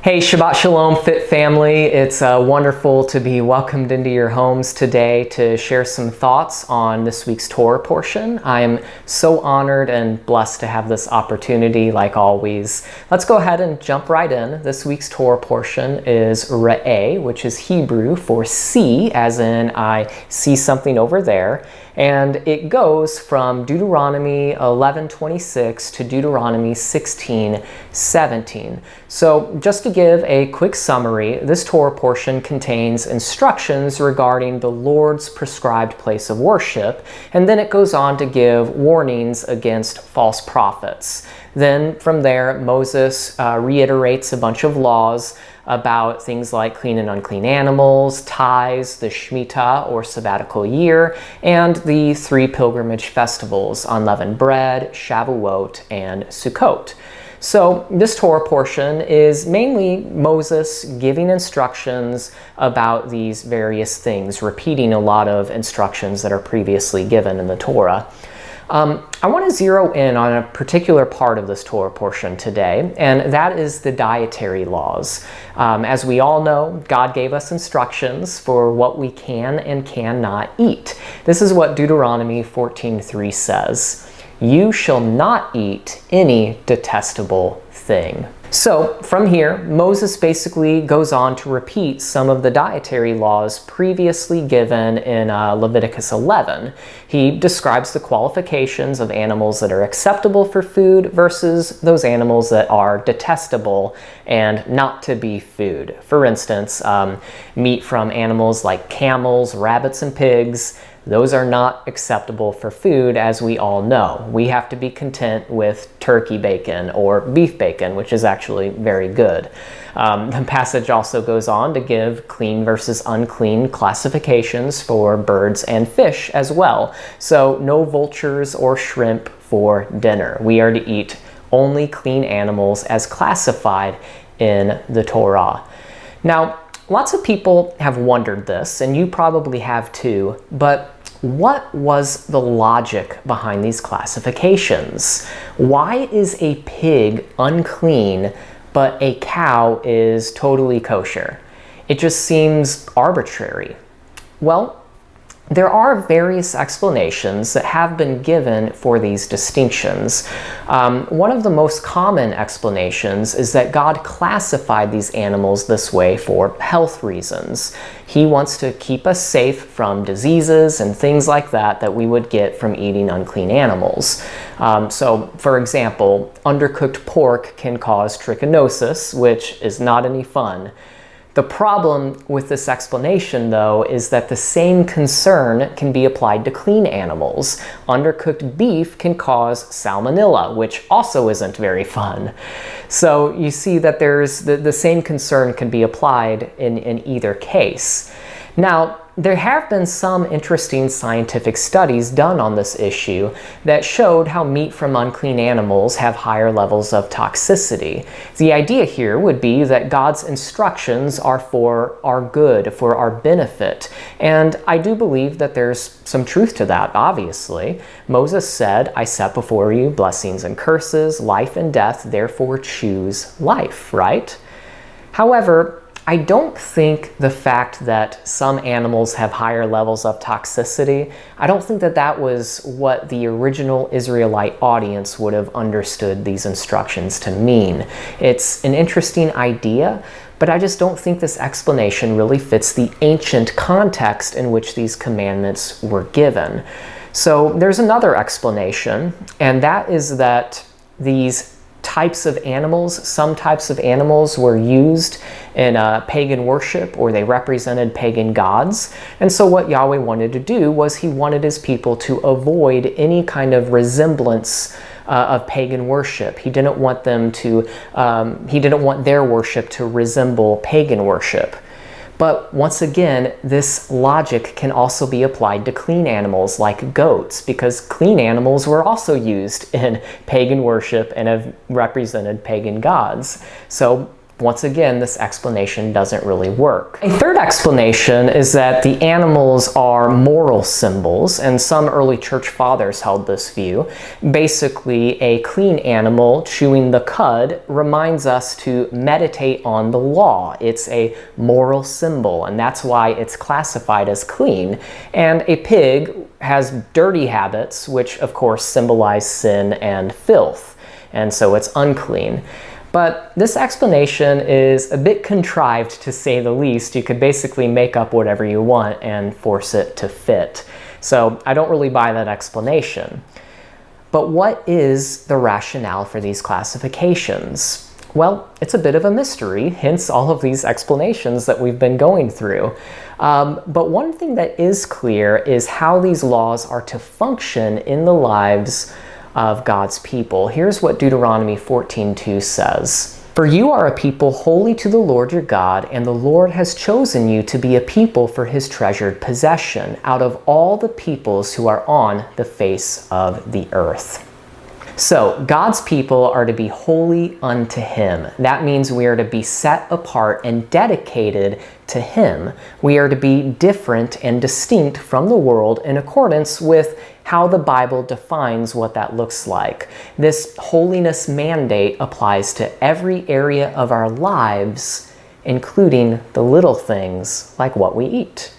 Hey, Shabbat Shalom, Fit family. It's wonderful to be welcomed into your homes today to share some thoughts on this week's Torah portion. I am so honored and blessed to have this opportunity, like always. Let's go ahead and jump right in. This week's Torah portion is Reeh, which is Hebrew for see, as in I see something over there. And it goes from Deuteronomy 11:26 to Deuteronomy 16:17. So just to give a quick summary, this Torah portion contains instructions regarding the Lord's prescribed place of worship, and then it goes on to give warnings against false prophets. Then from there, Moses reiterates a bunch of laws about things like clean and unclean animals, tithes, the Shemitah or sabbatical year, and the 3 pilgrimage festivals, unleavened bread, Shavuot, and Sukkot. So this Torah portion is mainly Moses giving instructions about these various things, repeating a lot of instructions that are previously given in the Torah. I want to zero in on a particular part of this Torah portion today, and that is the dietary laws. As we all know, God gave us instructions for what we can and cannot eat. This is what Deuteronomy 14:3 says. You shall not eat any detestable thing. So from here, Moses basically goes on to repeat some of the dietary laws previously given in Leviticus 11. He describes the qualifications of animals that are acceptable for food versus those animals that are detestable and not to be food. For instance, meat from animals like camels, rabbits, and pigs, those are not acceptable for food, as we all know. We have to be content with turkey bacon or beef bacon, which is actually very good. The passage also goes on to give clean versus unclean classifications for birds and fish as well. So no vultures or shrimp for dinner. We are to eat only clean animals as classified in the Torah. Now, lots of people have wondered this, and you probably have too, but what was the logic behind these classifications? Why is a pig unclean, but a cow is totally kosher? It just seems arbitrary. Well, there are various explanations that have been given for these distinctions. One of the most common explanations is that God classified these animals this way for health reasons. He wants to keep us safe from diseases and things like that that we would get from eating unclean animals. So, for example, undercooked pork can cause trichinosis, which is not any fun. The problem with this explanation, though, is that the same concern can be applied to clean animals. Undercooked beef can cause salmonella, which also isn't very fun. So you see that there's the same concern can be applied in either case. Now, there have been some interesting scientific studies done on this issue that showed how meat from unclean animals have higher levels of toxicity. The idea here would be that God's instructions are for our good, for our benefit. And I do believe that there's some truth to that, obviously. Moses said, I set before you blessings and curses, life and death, therefore choose life, right? However, I don't think the fact that some animals have higher levels of toxicity, I don't think that that was what the original Israelite audience would have understood these instructions to mean. It's an interesting idea, but I just don't think this explanation really fits the ancient context in which these commandments were given. So there's another explanation, and that is that these types of animals, some types of animals were used in pagan worship, or they represented pagan gods. And so what Yahweh wanted to do was he wanted his people to avoid any kind of resemblance of pagan worship. He didn't want them to, he didn't want their worship to resemble pagan worship. But once again, this logic can also be applied to clean animals like goats, because clean animals were also used in pagan worship and have represented pagan gods. So once again, this explanation doesn't really work. A third explanation is that the animals are moral symbols, and some early church fathers held this view. Basically, a clean animal chewing the cud reminds us to meditate on the law. It's a moral symbol, and that's why it's classified as clean. And a pig has dirty habits, which of course symbolize sin and filth, and so it's unclean. But this explanation is a bit contrived, to say the least. You could basically make up whatever you want and force it to fit. So I don't really buy that explanation. But what is the rationale for these classifications? Well, it's a bit of a mystery, hence all of these explanations that we've been going through. But one thing that is clear is how these laws are to function in the lives of God's people. Here's what Deuteronomy 14:2 says. For you are a people holy to the Lord your God, and the Lord has chosen you to be a people for his treasured possession out of all the peoples who are on the face of the earth. So God's people are to be holy unto him. That means we are to be set apart and dedicated to him. We are to be different and distinct from the world in accordance with how the Bible defines what that looks like. This holiness mandate applies to every area of our lives, including the little things like what we eat.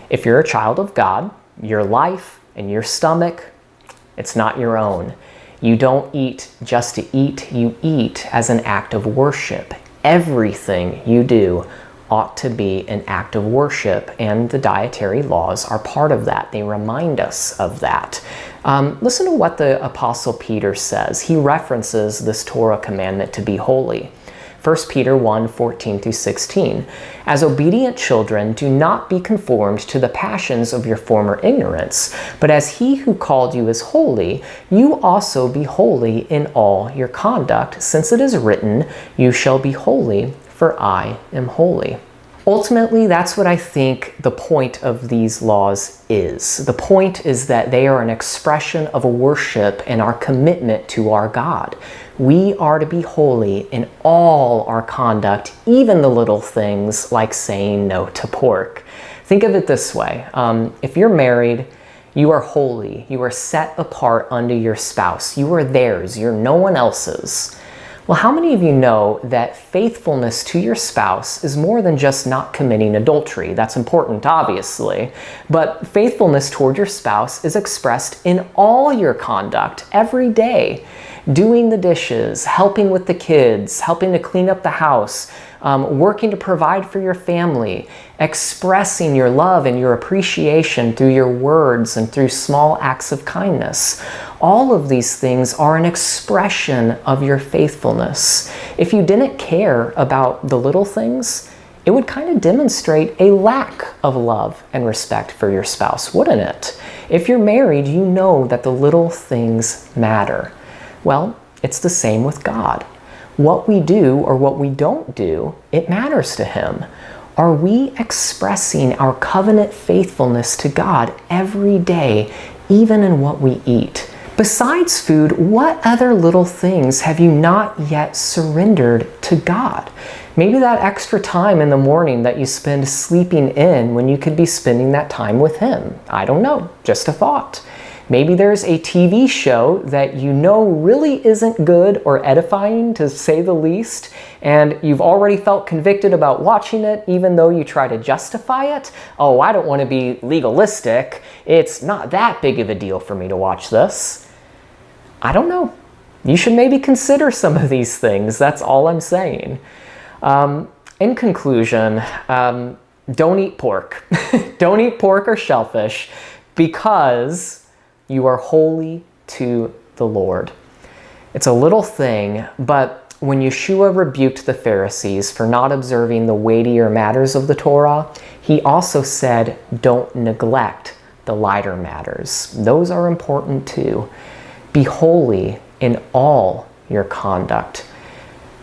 If you're a child of God, your life and your stomach, it's not your own. You don't eat just to eat, you eat as an act of worship. Everything you do ought to be an act of worship, and the dietary laws are part of that. They remind us of that. Listen to what the Apostle Peter says. He references this Torah commandment to be holy. 1 Peter 1:14-16. As obedient children, do not be conformed to the passions of your former ignorance, but as he who called you is holy, you also be holy in all your conduct, since it is written, you shall be holy, for I am holy. Ultimately, that's what I think the point of these laws is. The point is that they are an expression of worship and our commitment to our God. We are to be holy in all our conduct, even the little things like saying no to pork. Think of it this way. If you're married, you are holy. You are set apart unto your spouse. You are theirs. You're no one else's. Well, how many of you know that faithfulness to your spouse is more than just not committing adultery? That's important, obviously. But faithfulness toward your spouse is expressed in all your conduct every day. Doing the dishes, helping with the kids, helping to clean up the house, working to provide for your family, expressing your love and your appreciation through your words and through small acts of kindness. All of these things are an expression of your faithfulness. If you didn't care about the little things, it would kind of demonstrate a lack of love and respect for your spouse, wouldn't it? If you're married, you know that the little things matter. Well, it's the same with God. What we do or what we don't do, it matters to him. Are we expressing our covenant faithfulness to God every day, even in what we eat? Besides food, what other little things have you not yet surrendered to God? Maybe that extra time in the morning that you spend sleeping in when you could be spending that time with him. I don't know, just a thought. Maybe there's a TV show that you know really isn't good or edifying, to say the least, and you've already felt convicted about watching it, even though you try to justify it. Oh, I don't want to be legalistic. It's not that big of a deal for me to watch this. I don't know. You should maybe consider some of these things. That's all I'm saying. In conclusion, don't eat pork. Don't eat pork or shellfish, because you are holy to the Lord. It's a little thing, but when Yeshua rebuked the Pharisees for not observing the weightier matters of the Torah, he also said, don't neglect the lighter matters. Those are important too. Be holy in all your conduct.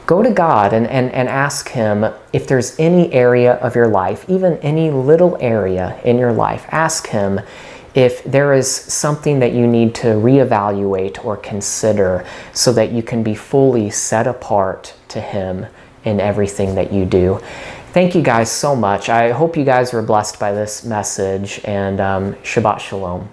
Go to God and ask him if there's any area of your life, even any little area in your life. Ask him if there is something that you need to reevaluate or consider so that you can be fully set apart to him in everything that you do. Thank you guys so much. I hope you guys were blessed by this message, and Shabbat Shalom.